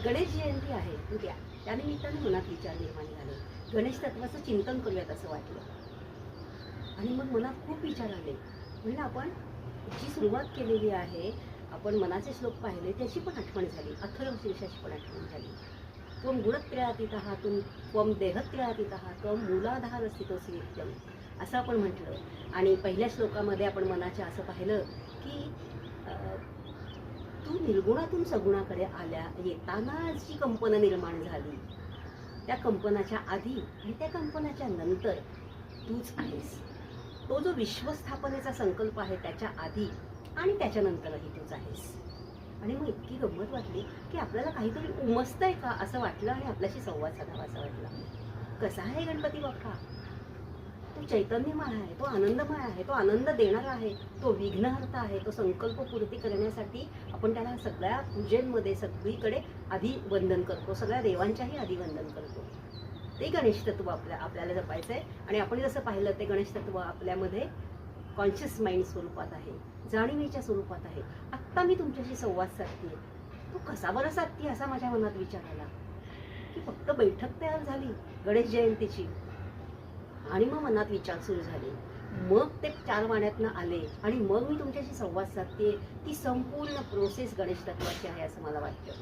गणेश जयंती आहे उद्या, त्यानिमित्ताने मनात विचार निर्माण झाले. गणेश तत्वाचं चिंतन करूयात असं वाटलं आणि मग मनात खूप विचार आले. म्हणजे आपण जी सुरुवात केलेली आहे, आपण मनाचे श्लोक पाहिले त्याची पण आठवण झाली, अथर्वशीर्षाची पण आठवण झाली. त्वं गुणत्रयातीतः त्वं देहत्रयातीतः त्वं मूलाधार स्थितोऽसि नित्यम् असं आपण म्हटलं. आणि पहिल्या श्लोकामध्ये आपण मनाच्या असं पाहिलं की तू निर्गुणातून सगुणाकडे आल्या येताना जी कंपन निर्माण झाली, त्या कंपनाच्या आधी आणि त्या कंपनाच्या नंतर तूच आहेस. तो जो विश्वस्थापनेचा संकल्प आहे त्याच्या आधी आणि त्याच्यानंतरही तूच आहेस. आणि मग इतकी गंमत वाटली की आपल्याला काहीतरी उमसतंय का असं वाटलं आणि आपल्याशी संवाद साधावा असं वाटलं. कसा आहे गणपती बाप्पा? तो चैतन्यमय आहे, तो आनंदमय आहे, तो आनंद देणारा आहे, तो विघ्नहर्ता आहे, तो संकल्प पूर्ती करण्यासाठी आपण त्याला सगळ्या पूजेमध्ये सगळीकडे आधी वंदन करतो, सगळ्या देवांच्याही आधी वंदन करतो. ते गणेश तत्व आपल्याला जपायचं आहे. आणि आपण जसं पाहिलं ते गणेश तत्व आपल्यामध्ये कॉन्शियस माइंड स्वरूपात आहे, जाणीवेच्या स्वरूपात आहे. आत्ता मी तुमच्याशी संवाद साधते, तो कसा बरं साधते असा माझ्या मनात विचार आला की फक्त बैठक तयार झाली गणेश जयंतीची आणि मग मनात विचार सुरू झाले. मग ते 4 वाण्यातनं आले आणि मग मी तुमच्याशी संवाद साधते. ती संपूर्ण प्रोसेस गणेश तत्वाची आहे असं मला वाटतं.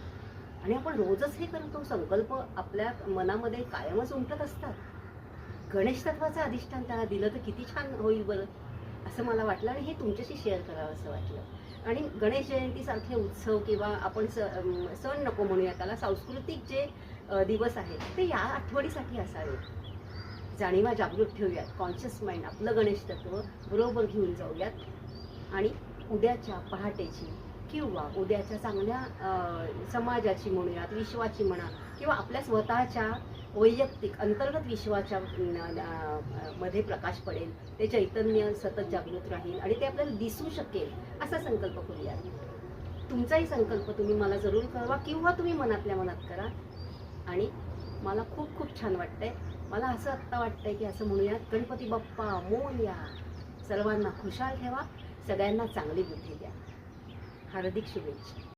आणि आपण रोजच हे करतो. संकल्प आपल्या मनामध्ये कायमच उमटत असतात. गणेश तत्वाचं अधिष्ठान त्याला दिलं तर किती छान होईल बरं असं मला वाटलं आणि हे तुमच्याशी शेअर करावं असं वाटलं. आणि गणेश जयंतीसारखे उत्सव किंवा आपण सण नको म्हणूया त्याला, सांस्कृतिक जे दिवस आहेत ते या आठवडीसाठी असावे. जाणीवा जागृत ठेवूयात, कॉन्शियस माइंड आपलं गणेश तत्व बरोबर घेऊन जाऊयात आणि उद्याच्या पहाटेची किंवा उद्याच्या चांगल्या समाजाची म्हणूयात, विश्वाची म्हणा किंवा आपल्या स्वतःच्या वैयक्तिक अंतर्गत विश्वाच्या मध्ये प्रकाश पडेल, ते चैतन्य सतत जागृत राहील आणि ते आपल्याला दिसू शकेल असा संकल्प करूयात. तुमचाही संकल्प तुम्ही मला जरूर कळवा किंवा तुम्ही मनातल्या मनात करा. आणि मला खूप खूप छान वाटतंय. मला असं आत्ता वाटतंय की असं म्हणूयात, गणपती बाप्पा मोरया. सर्वांना खुशाल ठेवा, सगळ्यांना चांगली बुद्धी द्या. हार्दिक शुभेच्छा.